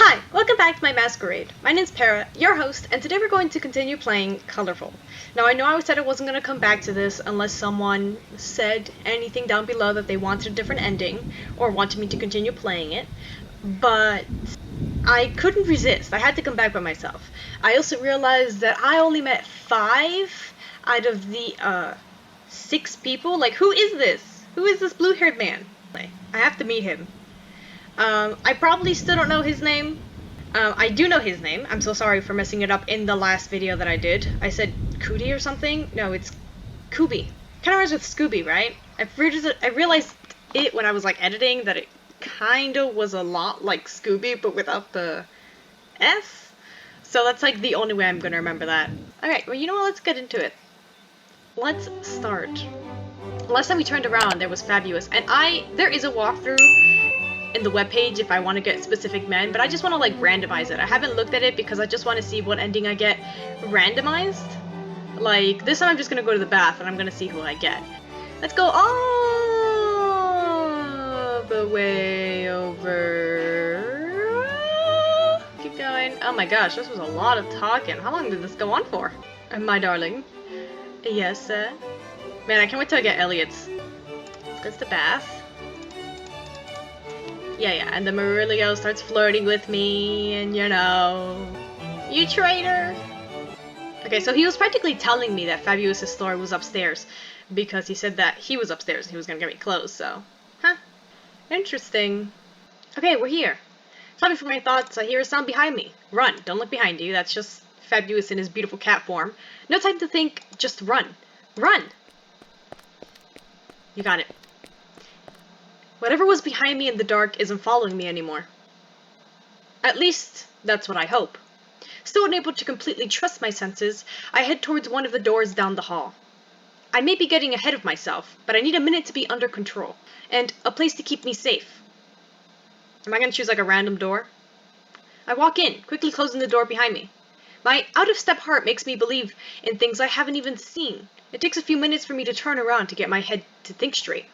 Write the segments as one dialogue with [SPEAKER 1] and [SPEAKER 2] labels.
[SPEAKER 1] Hi, welcome back to my Masquerade. My name's Para, your host, and today we're going to continue playing Colorful. Now I know I said I wasn't going to come back to this unless someone said anything down below that they wanted a different ending, or wanted me to continue playing it, but I couldn't resist. I had to come back by myself. I also realized that I only met 5 out of the 6 people. Like, who is this? Who is this blue-haired man? I have to meet him. I probably still don't know his name. I do know his name. I'm so sorry for messing it up in the last video that I did. I said Cootie or something? No, it's Scooby. Kind of rhymes with Scooby, right? I realized it when I was like editing that it kind of was a lot like Scooby, but without the S. So that's like the only way I'm gonna remember that. Alright, well, you know what? Let's get into it. Let's start. Last time we turned around, there was Fabulous, and there is a walkthrough in the webpage if I want to get specific men, but I just want to like randomize it. I haven't looked at it because I just want to see what ending I get randomized. Like, this time I'm just going to go to the bath and I'm going to see who I get. Let's go all the way over. Keep going. Oh my gosh, this was a lot of talking. How long did this go on for? My darling. Yes, sir. Man, I can't wait till I get Elliot's. Let's go to the bath. Yeah, and the Murillo starts flirting with me, and you know... You traitor! Okay, so he was practically telling me that Fabulous' store was upstairs, because he said that he was upstairs and he was gonna get me clothes, so... Huh. Interesting. Okay, we're here. Sorry for my thoughts, I hear a sound behind me. Run, don't look behind you, that's just Fabulous in his beautiful cat form. No time to think, just run. Run! You got it. Whatever was behind me in the dark isn't following me anymore. At least, that's what I hope. Still unable to completely trust my senses, I head towards one of the doors down the hall. I may be getting ahead of myself, but I need a minute to be under control, and a place to keep me safe. Am I going to choose like a random door? I walk in, quickly closing the door behind me. My out-of-step heart makes me believe in things I haven't even seen. It takes a few minutes for me to turn around to get my head to think straight.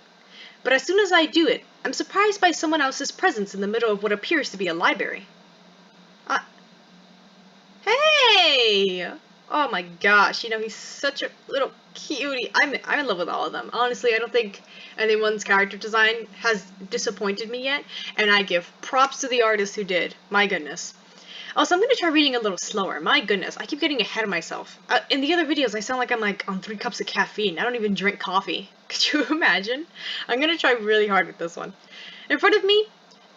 [SPEAKER 1] But as soon as I do it, I'm surprised by someone else's presence in the middle of what appears to be a library. Hey! Oh my gosh, you know, he's such a little cutie. I'm in love with all of them. Honestly, I don't think anyone's character design has disappointed me yet, and I give props to the artist who did. My goodness. Also, I'm going to try reading a little slower. My goodness, I keep getting ahead of myself. In the other videos, I sound like I'm like on 3 cups of caffeine. I don't even drink coffee. Could you imagine? I'm going to try really hard with this one. In front of me,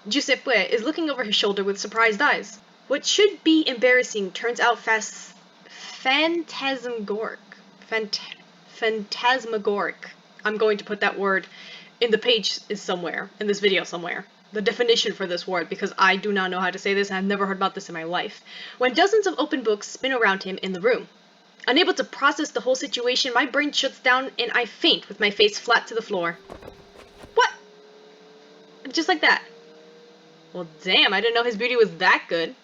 [SPEAKER 1] Giuseppe is looking over his shoulder with surprised eyes. What should be embarrassing turns out phantasmagoric. Phantasmagoric. I'm going to put that word in the page somewhere, in this video somewhere. The definition for this word, because I do not know how to say this and I've never heard about this in my life. When dozens of open books spin around him in the room. Unable to process the whole situation, my brain shuts down and I faint with my face flat to the floor. What? Just like that. Well, damn, I didn't know his beauty was that good.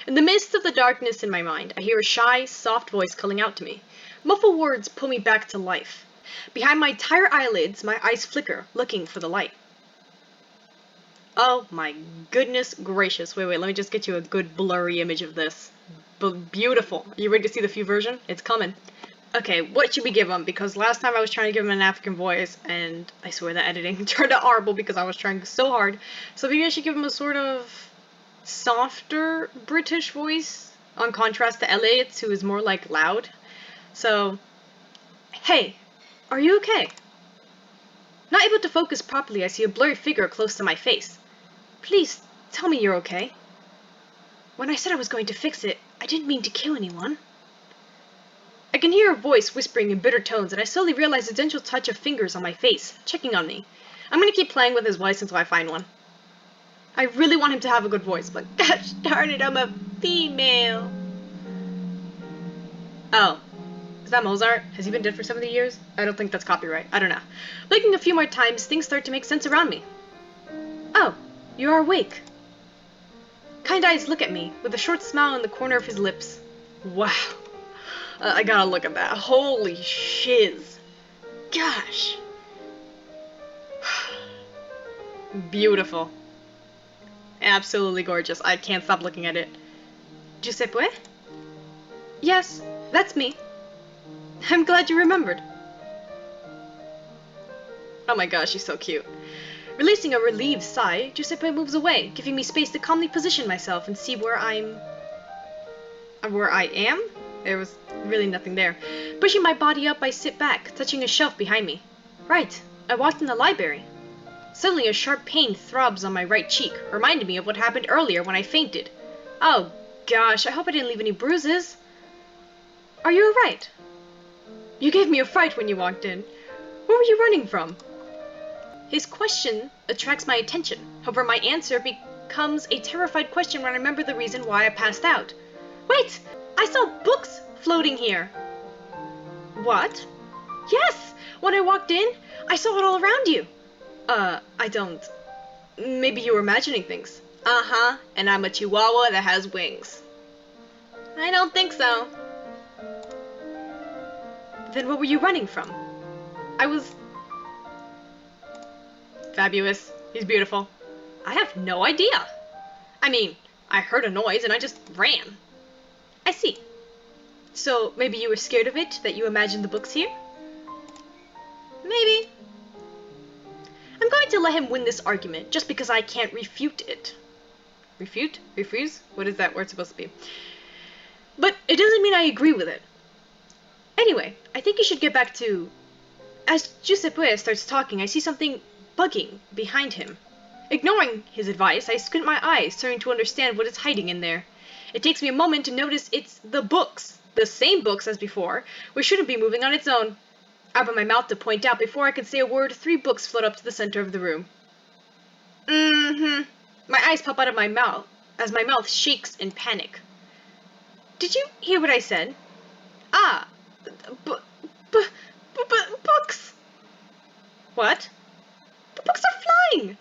[SPEAKER 1] In the midst of the darkness in my mind, I hear a shy, soft voice calling out to me. Muffled words pull me back to life. Behind my tired eyelids, my eyes flicker, looking for the light. Oh my goodness gracious. Wait, let me just get you a good blurry image of this. Beautiful. Are you ready to see the few version? It's coming. Okay, what should we give him? Because last time I was trying to give him an African voice, and I swear the editing turned out horrible because I was trying so hard. So maybe I should give him a sort of softer British voice, on contrast to Elliot's, who is more like loud. So, hey, are you okay? Not able to focus properly, I see a blurry figure close to my face. Please, tell me you're okay. When I said I was going to fix it, I didn't mean to kill anyone. I can hear a voice whispering in bitter tones, and I slowly realize a gentle touch of fingers on my face, checking on me. I'm gonna keep playing with his voice until I find one. I really want him to have a good voice, but gosh darn it, I'm a female. Oh. Is that Mozart? Has he been dead for 70 years? I don't think that's copyright. I don't know. Blinking a few more times, things start to make sense around me. Oh, you are awake. Kind eyes look at me, with a short smile in the corner of his lips. Wow. I gotta look at that. Holy shiz. Gosh. Beautiful. Absolutely gorgeous. I can't stop looking at it. Giuseppe? Yes, that's me. I'm glad you remembered. Oh my gosh, she's so cute. Releasing a relieved sigh, Giuseppe moves away, giving me space to calmly position myself and see where I am? There was really nothing there. Pushing my body up, I sit back, touching a shelf behind me. Right, I walked in the library. Suddenly a sharp pain throbs on my right cheek, reminding me of what happened earlier when I fainted. Oh gosh, I hope I didn't leave any bruises. Are you alright? You gave me a fright when you walked in. Where were you running from? His question attracts my attention. However, my answer becomes a terrified question when I remember the reason why I passed out. Wait! I saw books floating here! What? Yes! When I walked in, I saw it all around you. I don't. Maybe you were imagining things. Uh-huh, and I'm a chihuahua that has wings. I don't think so. Then what were you running from? I was... Fabulous. He's beautiful. I have no idea. I mean, I heard a noise and I just ran. I see. So maybe you were scared of it, that you imagined the books here? Maybe. I'm going to let him win this argument, just because I can't refute it. Refute? Refuse? What is that word supposed to be? But it doesn't mean I agree with it. Anyway, I think you should get back to... As Giuseppe starts talking, I see something bugging behind him. Ignoring his advice, I squint my eyes, trying to understand what is hiding in there. It takes me a moment to notice it's the books. The same books as before, which shouldn't be moving on its own. I open my mouth to point out before I can say a word, 3 books float up to the center of the room. My eyes pop out of my mouth, as my mouth shakes in panic. Did you hear what I said? Ah, books! What? The books are flying!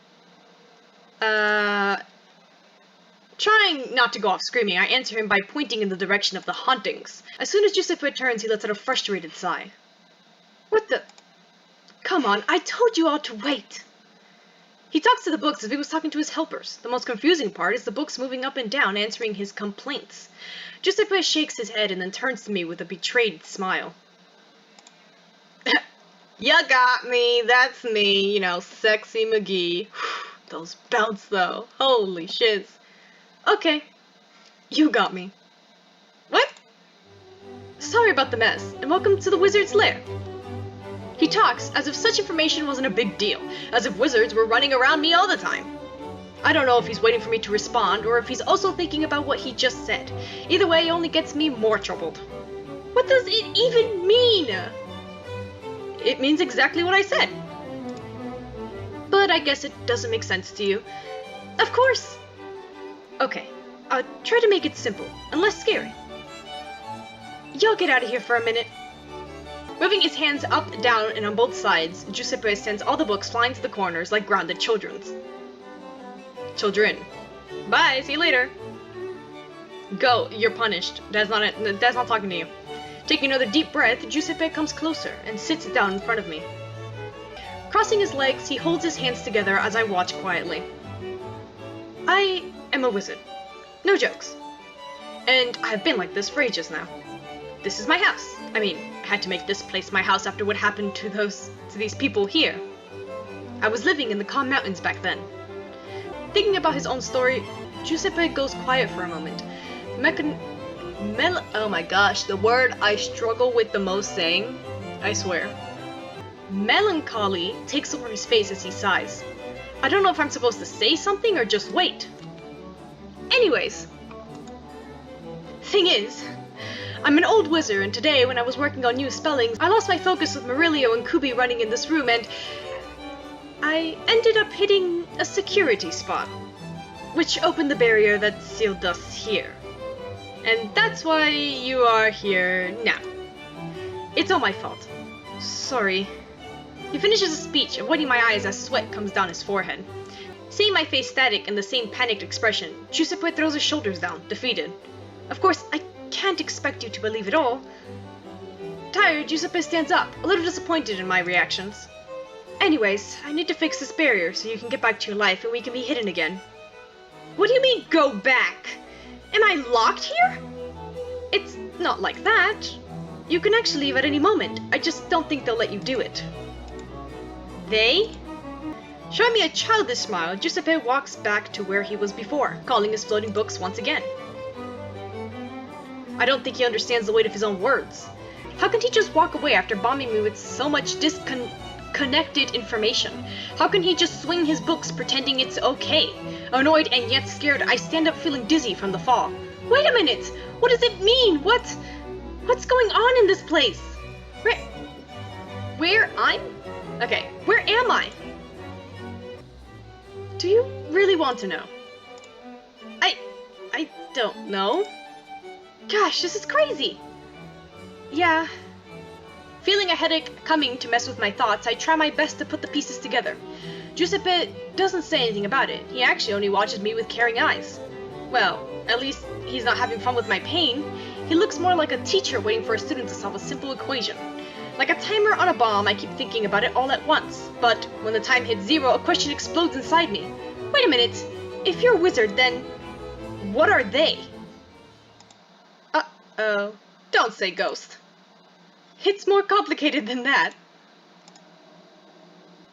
[SPEAKER 1] Trying not to go off screaming, I answer him by pointing in the direction of the hauntings. As soon as Giuseppe turns, he lets out a frustrated sigh. What the... Come on, I told you all to wait! He talks to the books as if he was talking to his helpers. The most confusing part is the books moving up and down, answering his complaints. Giuseppe shakes his head and then turns to me with a betrayed smile. You got me, that's me, you know, sexy McGee. Those belts though, holy shiz. Okay, you got me. What? Sorry about the mess, and welcome to the wizard's lair. He talks as if such information wasn't a big deal, as if wizards were running around me all the time. I don't know if he's waiting for me to respond, or if he's also thinking about what he just said. Either way, it only gets me more troubled. What does it even mean? It means exactly what I said. But I guess it doesn't make sense to you. Of course! Okay, I'll try to make it simple, and less scary. Y'all get out of here for a minute. Moving his hands up, down, and on both sides, Giuseppe sends all the books flying to the corners like grounded children. Bye, see you later. Go, you're punished. Dad's not talking to you. Taking another deep breath, Giuseppe comes closer and sits down in front of me. Crossing his legs, he holds his hands together as I watch quietly. I am a wizard. No jokes. And I've been like this for ages now. This is my house. I mean, I had to make this place my house after what happened to these people here. I was living in the Calm Mountains back then. Thinking about his own story, Giuseppe goes quiet for a moment. Oh my gosh, the word I struggle with the most saying, I swear. Melancholy takes over his face as he sighs. I don't know if I'm supposed to say something or just wait. Anyways. Thing is, I'm an old wizard, and today when I was working on new spellings, I lost my focus with Murillo and Kubi running in this room, and I ended up hitting a security spot, which opened the barrier that sealed us here. And that's why you are here now. It's all my fault. Sorry. He finishes his speech, avoiding my eyes as sweat comes down his forehead. Seeing my face static and the same panicked expression, Giuseppe throws his shoulders down, defeated. Of course, I can't expect you to believe it all. Tired, Giuseppe stands up, a little disappointed in my reactions. Anyways, I need to fix this barrier so you can get back to your life and we can be hidden again. What do you mean, go back? Am I locked here? It's not like that. You can actually leave at any moment. I just don't think they'll let you do it. They? Showing me a childish smile, Giuseppe walks back to where he was before, calling his floating books once again. I don't think he understands the weight of his own words. How can he just walk away after bombing me with so much disconnected information? How can he just swing his books pretending it's okay? Annoyed and yet scared, I stand up feeling dizzy from the fall. Wait a minute! What does it mean? What's going on in this place? Where am I? Do you really want to know? I don't know. Gosh, this is crazy. Yeah. Feeling a headache coming to mess with my thoughts, I try my best to put the pieces together. Giuseppe doesn't say anything about it. He actually only watches me with caring eyes. Well, at least he's not having fun with my pain. He looks more like a teacher waiting for a student to solve a simple equation. Like a timer on a bomb, I keep thinking about it all at once. But when the time hits 0, a question explodes inside me. Wait a minute. If you're a wizard, then what are they? Uh-oh. Don't say ghost. It's more complicated than that.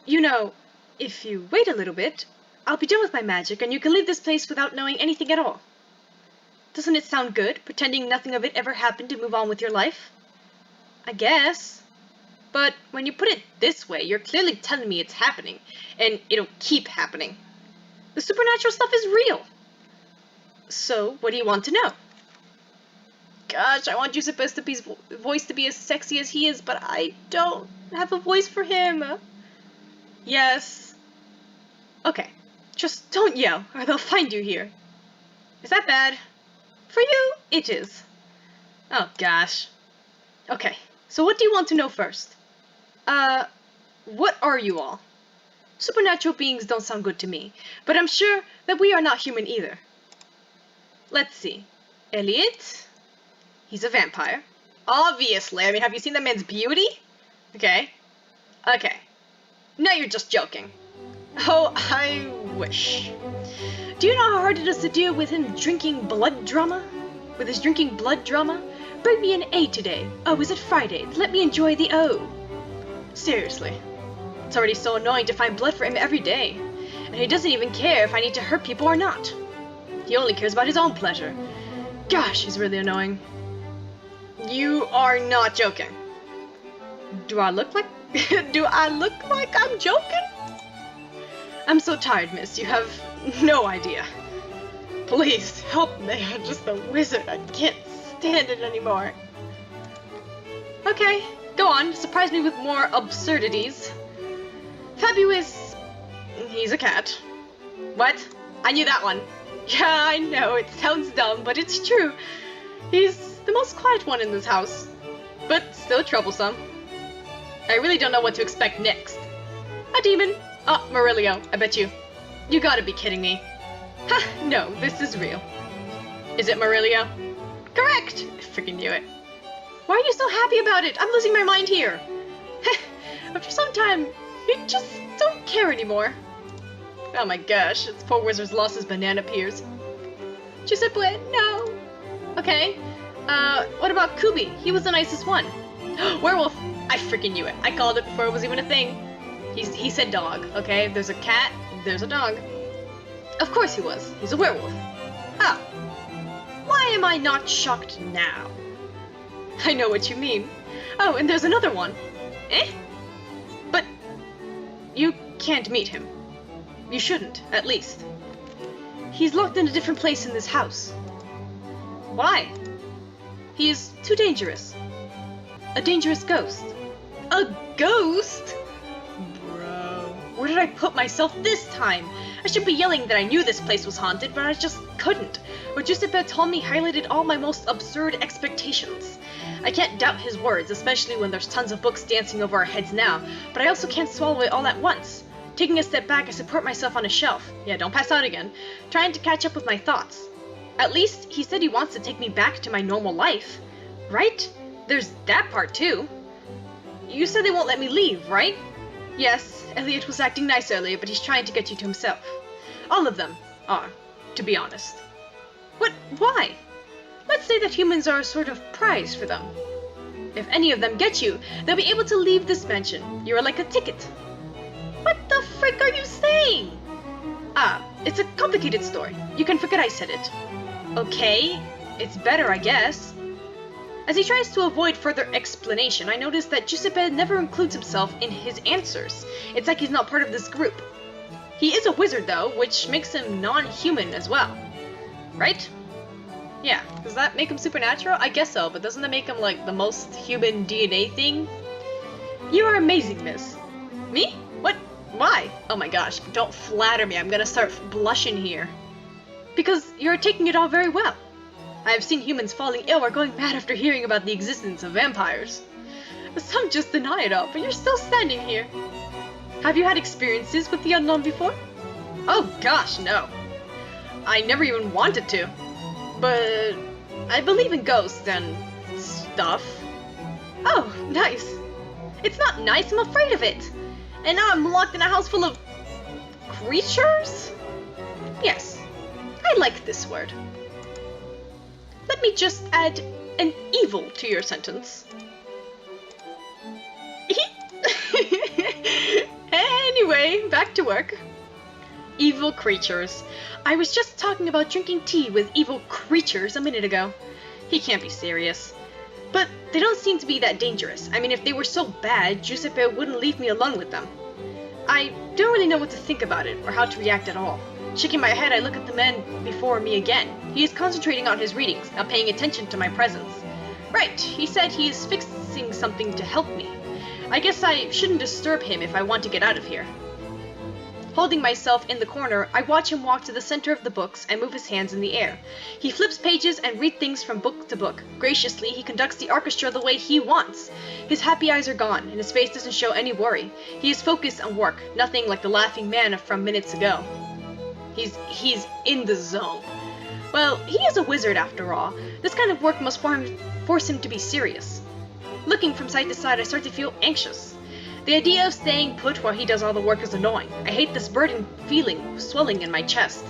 [SPEAKER 1] You know, if you wait a little bit, I'll be done with my magic and you can leave this place without knowing anything at all. Doesn't it sound good, pretending nothing of it ever happened to move on with your life? I guess. But when you put it this way, you're clearly telling me it's happening, and it'll keep happening. The supernatural stuff is real. So, what do you want to know? Gosh, I want Giuseppe's voice to be as sexy as he is, but I don't have a voice for him. Yes. Okay, just don't yell, or they'll find you here. Is that bad? For you, it is. Oh, gosh. Okay, so what do you want to know first? What are you all? Supernatural beings don't sound good to me, but I'm sure that we are not human either. Let's see. Elliot? He's a vampire. Obviously. I mean, have you seen that man's beauty? Okay. Okay. Now you're just joking. Oh, I wish. Do you know how hard it is to deal with him drinking blood drama? With his drinking blood drama? Bring me an A today. Oh, is it Friday? Let me enjoy the O. Seriously. It's already so annoying to find blood for him every day. And he doesn't even care if I need to hurt people or not. He only cares about his own pleasure. Gosh, he's really annoying. You are not joking. Do I look like I'm joking? I'm so tired, miss. You have no idea. Please, help me. I'm just a wizard. I can't stand it anymore. Okay, go on. Surprise me with more absurdities. Fabulous. He's a cat. What? I knew that one. Yeah, I know. It sounds dumb, but it's true. He's the most quiet one in this house, but still troublesome. I really don't know what to expect next. A demon? Oh, Murillo, I bet you. You gotta be kidding me. Ha, no, this is real. Is it Murillo? Correct! I freaking knew it. Why are you so happy about it? I'm losing my mind here. After some time, you just don't care anymore. Oh my gosh, this poor wizard's lost his banana pears. Giuseppe, no! Okay, what about Kubi? He was the nicest one. Werewolf! I freaking knew it. I called it before it was even a thing. He said dog, okay? If there's a cat, there's a dog. Of course he was. He's a werewolf. Oh. Why am I not shocked now? I know what you mean. Oh, and there's another one. Eh? But you can't meet him. You shouldn't, at least. He's locked in a different place in this house. Why? He is too dangerous. A dangerous ghost. A ghost? Bro, where did I put myself this time? I should be yelling that I knew this place was haunted, but I just couldn't. What Giuseppe told me highlighted all my most absurd expectations. I can't doubt his words, especially when there's tons of books dancing over our heads now, but I also can't swallow it all at once. Taking a step back, I support myself on a shelf. Yeah, don't pass out again. Trying to catch up with my thoughts. At least, he said he wants to take me back to my normal life. Right? There's that part too. You said they won't let me leave, right? Yes, Elliot was acting nice earlier, but he's trying to get you to himself. All of them are. to be honest. What? Why? Let's say that humans are a sort of prize for them. If any of them get you, they'll be able to leave this mansion. You're like a ticket. What the frick are you saying? Ah, it's a complicated story. You can forget I said it. Okay, it's better, I guess. As he tries to avoid further explanation, I notice that Giuseppe never includes himself in his answers. It's like he's not part of this group. He is a wizard, though, which makes him non-human as well. Right? Yeah, does that make him supernatural? I guess so, but doesn't that make him, like, the most human DNA thing? You are amazing, miss. Me? What? Why? Oh my gosh, don't flatter me, I'm gonna start blushing here. Because you're taking it all very well. I have seen humans falling ill or going mad after hearing about the existence of vampires. Some just deny it all, but you're still standing here. Have you had experiences with the unknown before? Oh gosh, no. I never even wanted to. But I believe in ghosts and stuff. Oh, nice. It's not nice, I'm afraid of it. And now I'm locked in a house full of creatures? Yes, I like this word. Let me just add an evil to your sentence. Anyway, back to work. Evil creatures. I was just talking about drinking tea with evil creatures a minute ago. He can't be serious. But they don't seem to be that dangerous. I mean, if they were so bad, Giuseppe wouldn't leave me alone with them. I don't really know what to think about it, or how to react at all. Shaking my head, I look at the man before me again. He is concentrating on his readings, not paying attention to my presence. Right, he said he is fixing something to help me. I guess I shouldn't disturb him if I want to get out of here. Holding myself in the corner, I watch him walk to the center of the books and move his hands in the air. He flips pages and reads things from book to book. Graciously, he conducts the orchestra the way he wants. His happy eyes are gone, and his face doesn't show any worry. He is focused on work, nothing like the laughing man from minutes ago. He's in the zone. Well, he is a wizard after all. This kind of work must force him to be serious. Looking from side to side, I start to feel anxious. The idea of staying put while he does all the work is annoying. I hate this burden feeling swelling in my chest.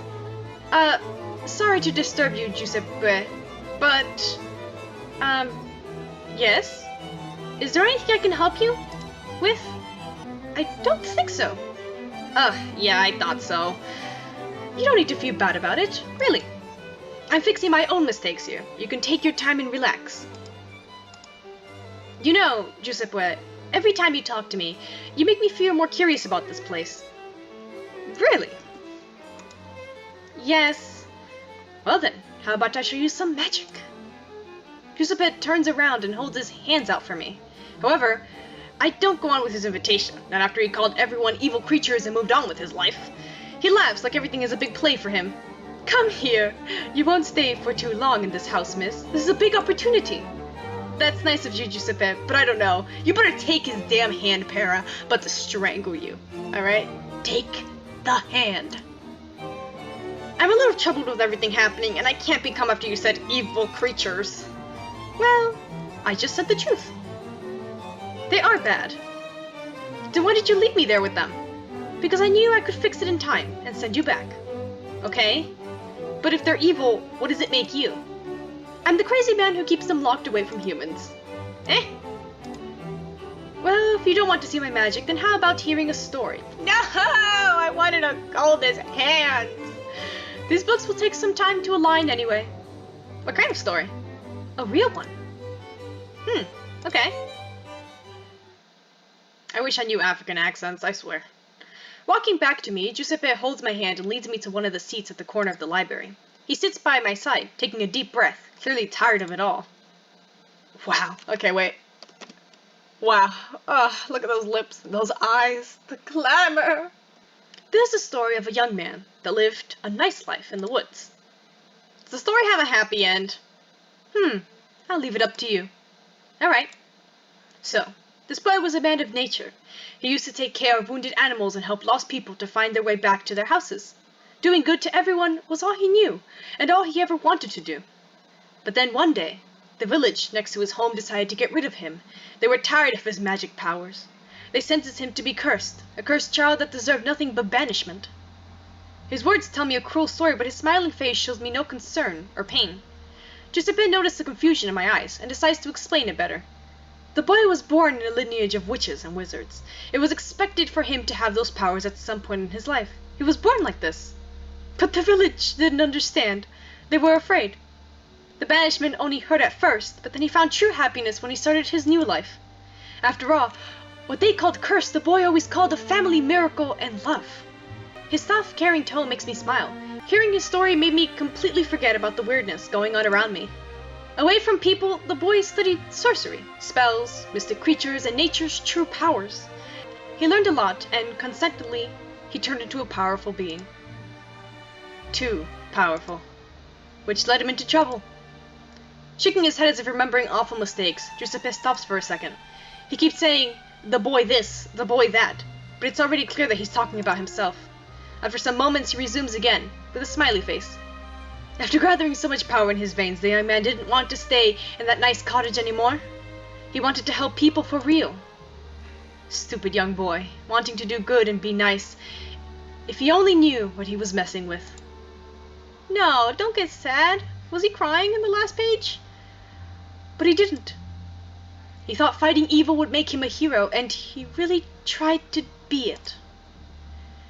[SPEAKER 1] Sorry to disturb you, Giuseppe, but, yes? Is there anything I can help you with? I don't think so. Yeah, I thought so. You don't need to feel bad about it, really. I'm fixing my own mistakes here. You can take your time and relax. You know, Giuseppe, every time you talk to me, you make me feel more curious about this place. Really? Yes. Well then, how about I show you some magic? Giuseppe turns around and holds his hands out for me. However, I don't go on with his invitation, not after he called everyone evil creatures and moved on with his life. He laughs like everything is a big play for him. Come here. You won't stay for too long in this house, miss. This is a big opportunity. That's nice of you, Giuseppe, but I don't know. You better take his damn hand, Para, but to strangle you. Alright? Take the hand. I'm a little troubled with everything happening, and I can't become after you said evil creatures. Well, I just said the truth. They are bad. Then why did you leave me there with them? Because I knew I could fix it in time and send you back. Okay? But if they're evil, what does it make you? I'm the crazy man who keeps them locked away from humans. Eh? Well, if you don't want to see my magic, then how about hearing a story? No! I wanted to hold his hands! These books will take some time to align anyway. What kind of story? A real one. Okay. I wish I knew African accents, I swear. Walking back to me, Giuseppe holds my hand and leads me to one of the seats at the corner of the library. He sits by my side, taking a deep breath, clearly tired of it all. Wow. Okay, wait. Wow. Oh, look at those lips, those eyes, the glamour. This is a story of a young man that lived a nice life in the woods. Does the story have a happy end? I'll leave it up to you. Alright. So, this boy was a man of nature. He used to take care of wounded animals and help lost people to find their way back to their houses. Doing good to everyone was all he knew, and all he ever wanted to do. But then one day, the village next to his home decided to get rid of him. They were tired of his magic powers. They sentenced him to be cursed, a cursed child that deserved nothing but banishment. His words tell me a cruel story, but his smiling face shows me no concern or pain. Giuseppe noticed the confusion in my eyes and decides to explain it better. The boy was born in a lineage of witches and wizards. It was expected for him to have those powers at some point in his life. He was born like this. But the village didn't understand. They were afraid. The banishment only hurt at first, but then he found true happiness when he started his new life. After all, what they called curse, the boy always called a family miracle and love. His soft, caring tone makes me smile. Hearing his story made me completely forget about the weirdness going on around me. Away from people, the boy studied sorcery, spells, mystic creatures, and nature's true powers. He learned a lot, and consequently, he turned into a powerful being. Too powerful. Which led him into trouble. Shaking his head as if remembering awful mistakes, Giuseppe stops for a second. He keeps saying, the boy this, the boy that, but it's already clear that he's talking about himself. After some moments, he resumes again, with a smiley face. After gathering so much power in his veins, the young man didn't want to stay in that nice cottage anymore. He wanted to help people for real. Stupid young boy, wanting to do good and be nice. If he only knew what he was messing with. No, don't get sad. Was he crying in the last page? But he didn't. He thought fighting evil would make him a hero, and he really tried to be it.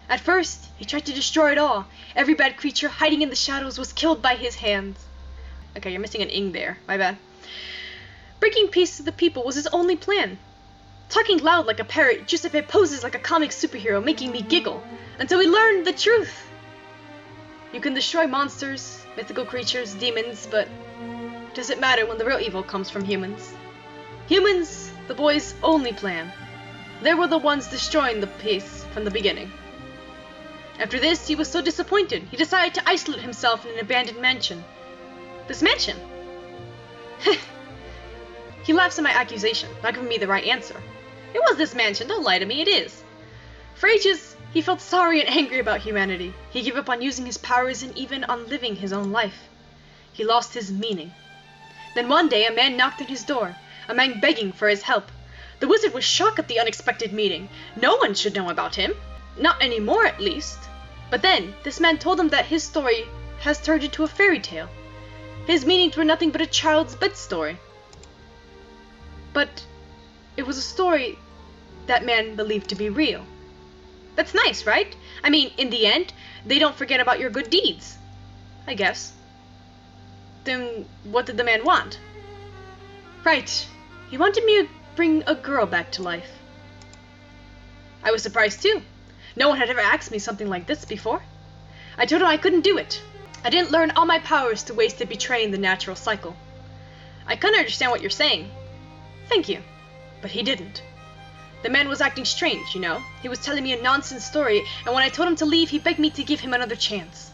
[SPEAKER 1] At first, he tried to destroy it all. Every bad creature hiding in the shadows was killed by his hands. Okay, you're missing an ing there. My bad. Breaking peace to the people was his only plan. Talking loud like a parrot, Giuseppe poses like a comic superhero, making me giggle, until we learned the truth. You can destroy monsters, mythical creatures, demons, but does it matter when the real evil comes from humans? Humans, the boy's only plan. They were the ones destroying the peace from the beginning. After this, he was so disappointed, he decided to isolate himself in an abandoned mansion. This mansion? He laughs at my accusation, not giving me the right answer. It was this mansion, don't lie to me, it is. For ages, he felt sorry and angry about humanity. He gave up on using his powers and even on living his own life. He lost his meaning. Then one day, a man knocked on his door, a man begging for his help. The wizard was shocked at the unexpected meeting. No one should know about him. Not anymore, at least. But then, this man told him that his story has turned into a fairy tale. His meanings were nothing but a child's bed story. But it was a story that man believed to be real. That's nice, right? I mean, in the end, they don't forget about your good deeds. I guess. Then what did the man want? Right. He wanted me to bring a girl back to life. I was surprised too. No one had ever asked me something like this before. I told him I couldn't do it. I didn't learn all my powers to waste it betraying the natural cycle. I couldn't understand what you're saying. Thank you. But he didn't. The man was acting strange, you know. He was telling me a nonsense story, and when I told him to leave, he begged me to give him another chance.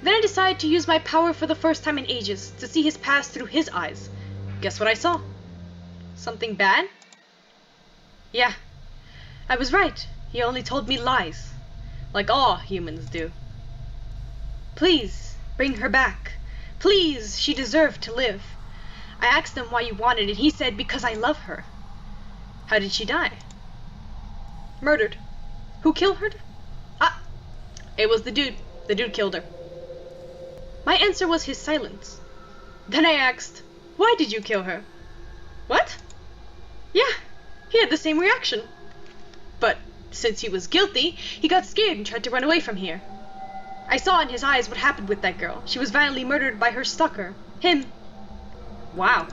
[SPEAKER 1] Then I decided to use my power for the first time in ages, to see his past through his eyes. Guess what I saw? Something bad? Yeah. I was right. He only told me lies. Like all humans do. Please, bring her back. Please, she deserved to live. I asked him why you wanted it. He said, because I love her. How did she die? Murdered. Who killed her? Ah, it was the dude. The dude killed her. My answer was his silence. Then I asked, why did you kill her? What? Yeah, he had the same reaction. But since he was guilty, he got scared and tried to run away from here. I saw in his eyes what happened with that girl. She was violently murdered by her stalker. Him. Wow.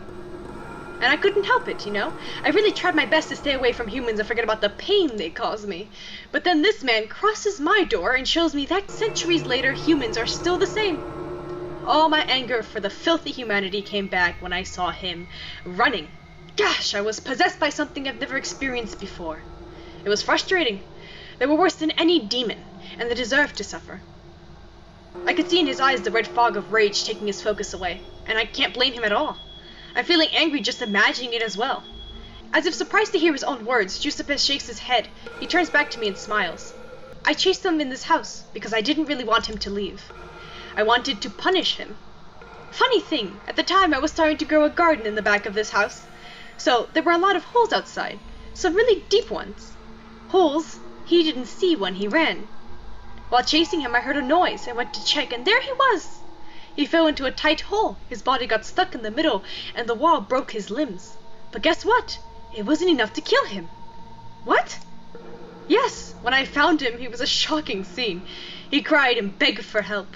[SPEAKER 1] And I couldn't help it, you know? I really tried my best to stay away from humans and forget about the pain they caused me. But then this man crosses my door and shows me that centuries later humans are still the same. All my anger for the filthy humanity came back when I saw him running. Gosh, I was possessed by something I've never experienced before. It was frustrating. They were worse than any demon, and they deserved to suffer. I could see in his eyes the red fog of rage taking his focus away, and I can't blame him at all. I'm feeling angry just imagining it as well. As if surprised to hear his own words, Giuseppe shakes his head. He turns back to me and smiles. I chased him in this house because I didn't really want him to leave. I wanted to punish him. Funny thing, at the time I was starting to grow a garden in the back of this house. So there were a lot of holes outside, some really deep ones. Holes he didn't see when he ran. While chasing him, I heard a noise. I went to check, and there he was! He fell into a tight hole. His body got stuck in the middle, and the wall broke his limbs. But guess what? It wasn't enough to kill him. What? Yes, when I found him, he was a shocking scene. He cried and begged for help.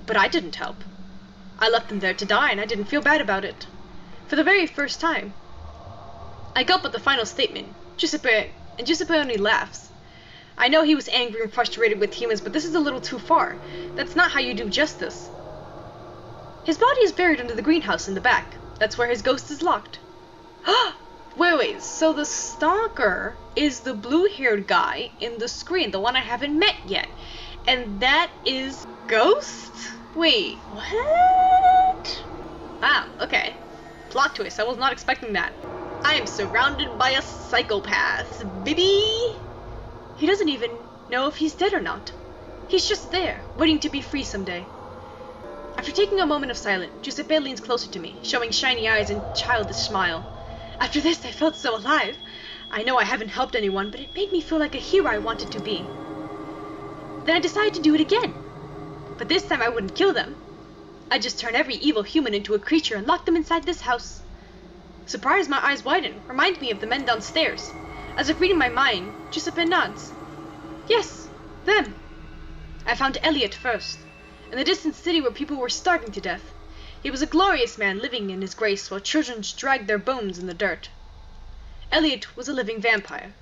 [SPEAKER 1] But I didn't help. I left him there to die, and I didn't feel bad about it. For the very first time. I gulp at the final statement. Giuseppe only laughs. I know he was angry and frustrated with humans, but this is a little too far. That's not how you do justice. His body is buried under the greenhouse in the back. That's where his ghost is locked. Wait, so the stalker is the blue-haired guy in the screen, the one I haven't met yet. And that is Ghost? Wait, what? Wow, okay. Plot twist, I was not expecting that. I am surrounded by a psychopath, baby! He doesn't even know if he's dead or not. He's just there, waiting to be free someday. After taking a moment of silence, Giuseppe leans closer to me, showing shiny eyes and childish smile. After this, I felt so alive. I know I haven't helped anyone, but it made me feel like a hero I wanted to be. Then I decided to do it again. But this time I wouldn't kill them. I'd just turn every evil human into a creature and lock them inside this house. Surprised, my eyes widen, remind me of the men downstairs. As if reading my mind, Giuseppe nods. Yes, them. I found Elliot first, in the distant city where people were starving to death. He was a glorious man living in his grace while children dragged their bones in the dirt. Elliot was a living vampire.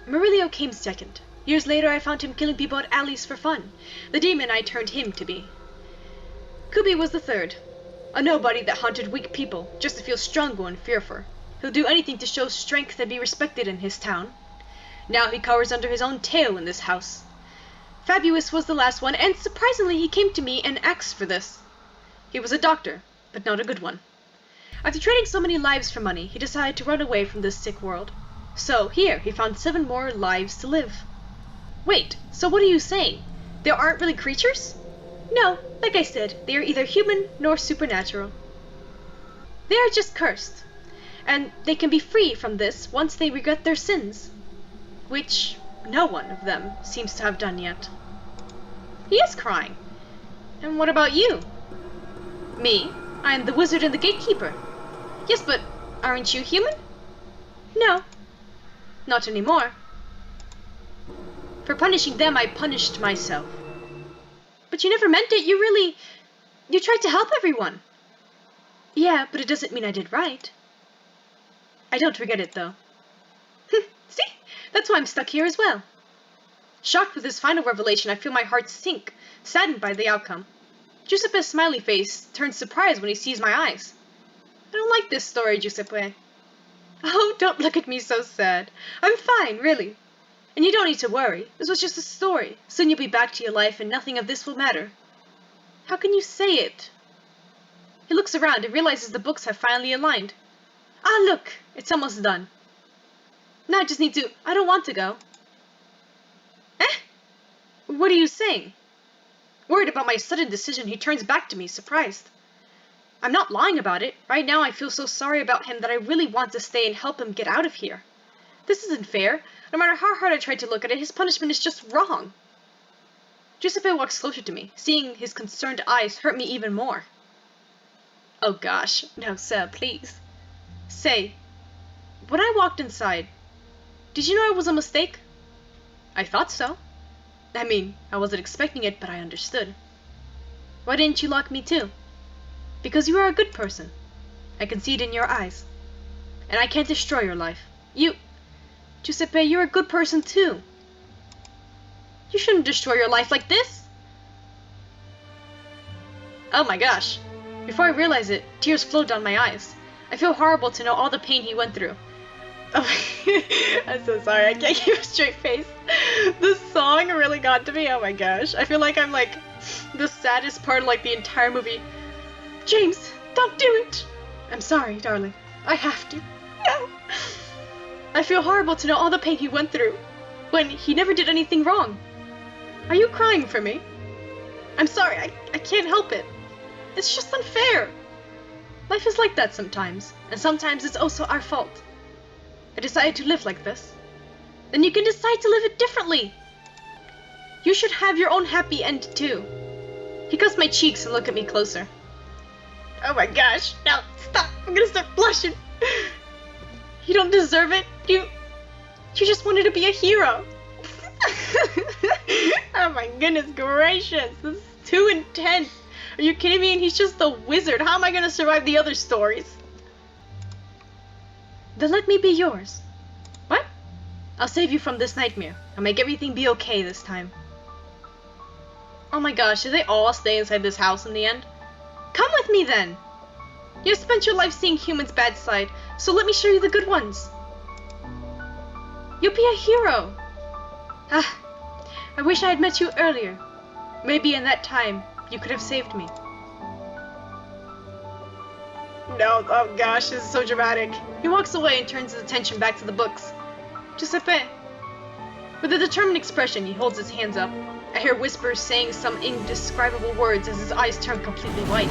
[SPEAKER 1] Murillo came second. Years later I found him killing people at alleys for fun, the demon I turned him to be. Kubi was the third, a nobody that haunted weak people just to feel stronger and fearful. He'll do anything to show strength and be respected in his town. Now he cowers under his own tail in this house. Fabius was the last one, and surprisingly he came to me and asked for this. He was a doctor, but not a good one. After trading so many lives for money, he decided to run away from this sick world. So here, he found 7 more lives to live. Wait, so what are you saying? There aren't really creatures? No, like I said, they are either human nor supernatural. They are just cursed. And they can be free from this once they regret their sins. Which no one of them seems to have done yet. He is crying. And what about you? Me? I am the wizard and the gatekeeper. Yes, but aren't you human? No. Not anymore. For punishing them, I punished myself. But you never meant it. You tried to help everyone. Yeah, but it doesn't mean I did right. I don't regret it, though. See? That's why I'm stuck here as well. Shocked with this final revelation, I feel my heart sink, saddened by the outcome. Giuseppe's smiley face turns surprised when he sees my eyes. I don't like this story, Giuseppe. Oh, don't look at me so sad. I'm fine, really. And you don't need to worry. This was just a story. Soon you'll be back to your life and nothing of this will matter. How can you say it? He looks around and realizes the books have finally aligned. Ah, look! It's almost done. Now I just need to... I don't want to go. What are you saying? Worried about my sudden decision, he turns back to me, surprised. I'm not lying about it. Right now I feel so sorry about him that I really want to stay and help him get out of here. This isn't fair. No matter how hard I try to look at it, his punishment is just wrong. Giuseppe walks closer to me. Seeing his concerned eyes hurt me even more. Oh gosh. No, sir, please. Say, when I walked inside, did you know it was a mistake? I thought so. I mean, I wasn't expecting it, but I understood. Why didn't you lock me too? Because you are a good person. I can see it in your eyes. And I can't destroy your life. Giuseppe, you're a good person too. You shouldn't destroy your life like this. Oh my gosh. Before I realize it, tears flowed down my eyes. I feel horrible to know all the pain he went through. Oh, I'm so sorry, I can't keep a straight face. This song really got to me, oh my gosh. I feel like I'm like the saddest part of like the entire movie. James, don't do it! I'm sorry, darling. I have to. No. I feel horrible to know all the pain he went through when he never did anything wrong. Are you crying for me? I'm sorry, I can't help it. It's just unfair. Life is like that sometimes, and sometimes it's also our fault. I decided to live like this. Then you can decide to live it differently. You should have your own happy end too. He cuts my cheeks and look at me closer. Oh my gosh, no, stop, I'm gonna start blushing. You don't deserve it. You just wanted to be a hero. Oh my goodness gracious, this is too intense. Are you kidding me? And he's just a wizard. How am I gonna survive the other stories? Then let me be yours. What? I'll save you from this nightmare. I'll make everything be okay this time. Oh my gosh, did they all stay inside this house in the end? Come with me then! You've spent your life seeing humans' bad side, so let me show you the good ones. You'll be a hero! Ah, I wish I had met you earlier. Maybe in that time, you could have saved me. No, oh gosh, this is so dramatic. He walks away and turns his attention back to the books. Giuseppe. With a determined expression, he holds his hands up. I hear whispers saying some indescribable words as his eyes turn completely white.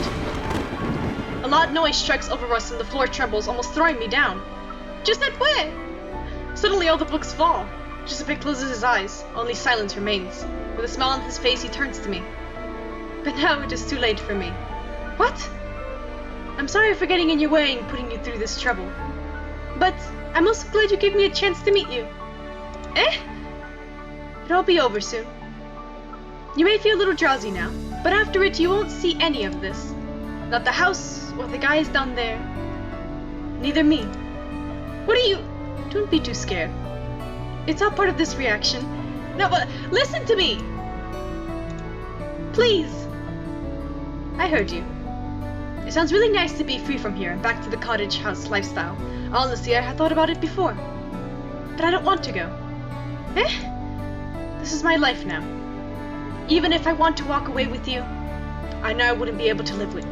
[SPEAKER 1] A loud noise strikes over us and the floor trembles, almost throwing me down. Giuseppe! Suddenly all the books fall. Giuseppe closes his eyes, only silence remains. With a smile on his face, he turns to me. But now it is too late for me. What? I'm sorry for getting in your way and putting you through this trouble. But I'm also glad you gave me a chance to meet you. Eh? It'll all be over soon. You may feel a little drowsy now, but after it you won't see any of this. Not the house, or the guys down there. Neither me. What are you... Don't be too scared. It's all part of this reaction. No, but listen to me! Please! I heard you. It sounds really nice to be free from here and back to the cottage house lifestyle. Honestly, I had thought about it before. But I don't want to go. Eh? This is my life now. Even if I want to walk away with you, I know I wouldn't be able to live with.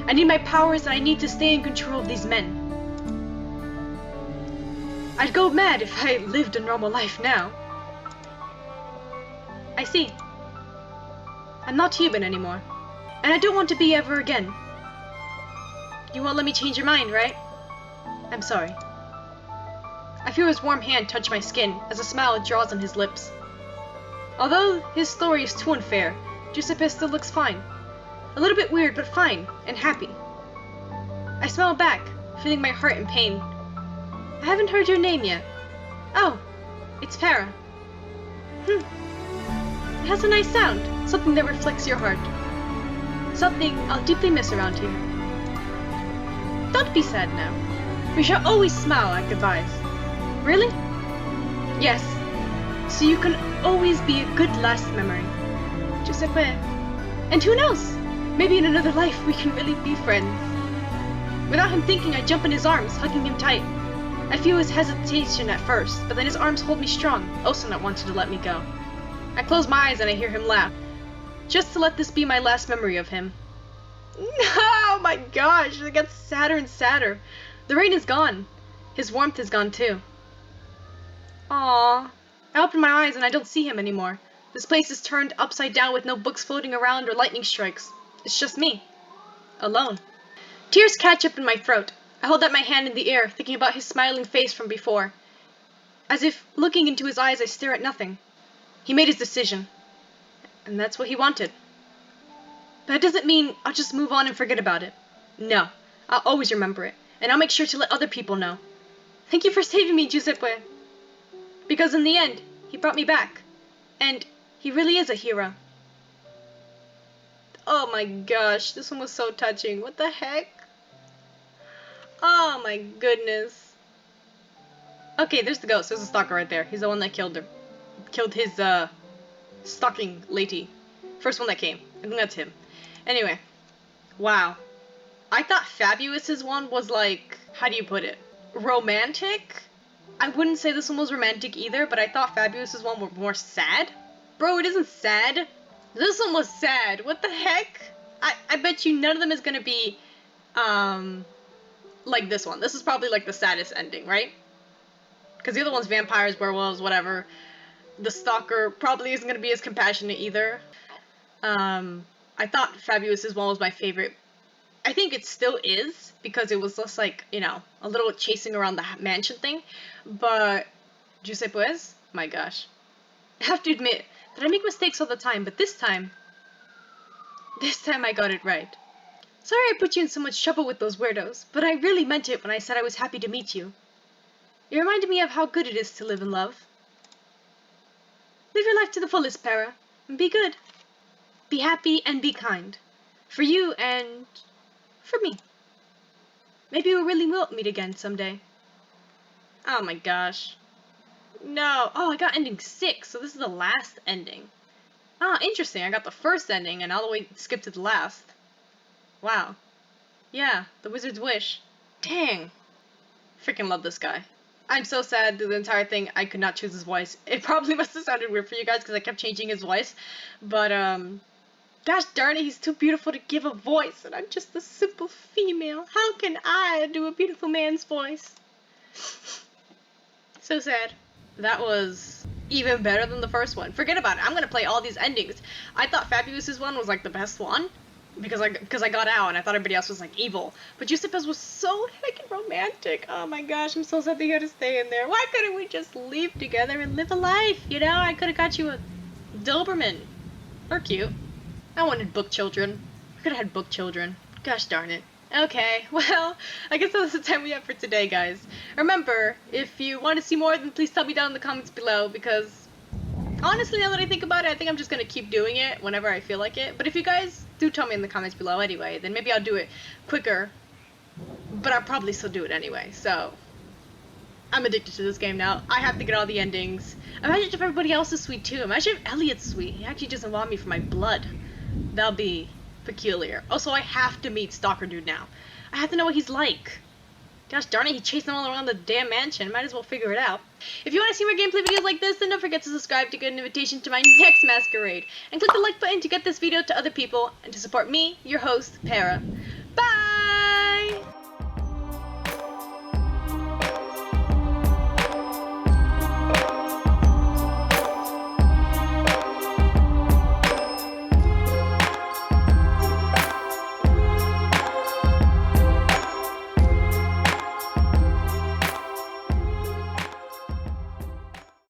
[SPEAKER 1] I need my powers and I need to stay in control of these men. I'd go mad if I lived a normal life now. I see. I'm not human anymore. And I don't want to be ever again. You won't let me change your mind, right? I'm sorry. I feel his warm hand touch my skin as a smile draws on his lips. Although his story is too unfair, Giuseppe still looks fine. A little bit weird, but fine and happy. I smile back, feeling my heart in pain. I haven't heard your name yet. Oh, it's Para. It has a nice sound, something that reflects your heart. Something I'll deeply miss around here. Don't be sad now. We shall always smile at goodbyes. Really? Yes. So you can always be a good last memory. Giuseppe. And who knows? Maybe in another life we can really be friends. Without him thinking, I jump in his arms, hugging him tight. I feel his hesitation at first, but then his arms hold me strong, also not wanting to let me go. I close my eyes and I hear him laugh. Just to let this be my last memory of him. Oh my gosh, it gets sadder and sadder. The rain is gone. His warmth is gone too. Aww. I open my eyes and I don't see him anymore. This place is turned upside down with no books floating around or lightning strikes. It's just me. Alone. Tears catch up in my throat. I hold up my hand in the air, thinking about his smiling face from before. As if looking into his eyes I stare at nothing. He made his decision. And that's what he wanted. But that doesn't mean I'll just move on and forget about it. No. I'll always remember it. And I'll make sure to let other people know. Thank you for saving me, Giuseppe. Because in the end, he brought me back. And he really is a hero. Oh my gosh, this one was so touching. What the heck? Oh my goodness. Okay, there's the ghost. There's a stalker right there. He's the one that killed her. Killed his, stalking lady. First one that came. I think that's him. Anyway. Wow. I thought Fabulous's one was like, how do you put it? Romantic? I wouldn't say this one was romantic either, but I thought Fabulous's one were more sad. Bro, it isn't sad. This one was sad. What the heck? I bet you none of them is gonna be, like this one. This is probably like the saddest ending, right? Because the other one's vampires, werewolves, whatever. The stalker probably isn't gonna be as compassionate either. I thought Fabulous's one was my favorite. I think it still is, because it was just like, you know, a little chasing around the mansion thing. But Giuseppe's, my gosh. I have to admit, that I make mistakes all the time, but this time I got it right. Sorry I put you in so much trouble with those weirdos, but I really meant it when I said I was happy to meet you. You reminded me of how good it is to live in love. Live your life to the fullest, Para, and be good. Be happy and be kind. For you and for me. Maybe we really will meet again someday. Oh my gosh. No. Oh, I got ending 6, so this is the last ending. Ah, interesting. I got the first ending and all the way skipped to the last. Wow. Yeah, the wizard's wish. Dang. Freaking love this guy. I'm so sad through the entire thing I could not choose his voice. It probably must have sounded weird for you guys because I kept changing his voice. But, gosh darn it, he's too beautiful to give a voice, and I'm just a simple female. How can I do a beautiful man's voice? So sad. That was even better than the first one. Forget about it. I'm gonna play all these endings. I thought Fabulous's one was like the best one because I got out and I thought everybody else was like evil. But Giuseppe's was so heckin' romantic. Oh my gosh, I'm so sad that you had to stay in there. Why couldn't we just leave together and live a life? You know, I could have got you a Doberman. They're cute. I wanted book children. I could have had book children. Gosh darn it. Okay, well, I guess that's the time we have for today, guys. Remember, if you want to see more, then please tell me down in the comments below, because honestly, now that I think about it, I think I'm just going to keep doing it whenever I feel like it. But if you guys do tell me in the comments below anyway, then maybe I'll do it quicker, but I'll probably still do it anyway, so I'm addicted to this game now. I have to get all the endings. Imagine if everybody else is sweet too. Imagine if Elliot's sweet. He actually doesn't want me for my blood. That'll be peculiar. Also, I have to meet Stalker Dude now. I have to know what he's like. Gosh darn it, he chased them all around the damn mansion. Might as well figure it out. If you want to see more gameplay videos like this, then don't forget to subscribe to get an invitation to my next Masquerade. And click the like button to get this video to other people and to support me, your host, Para.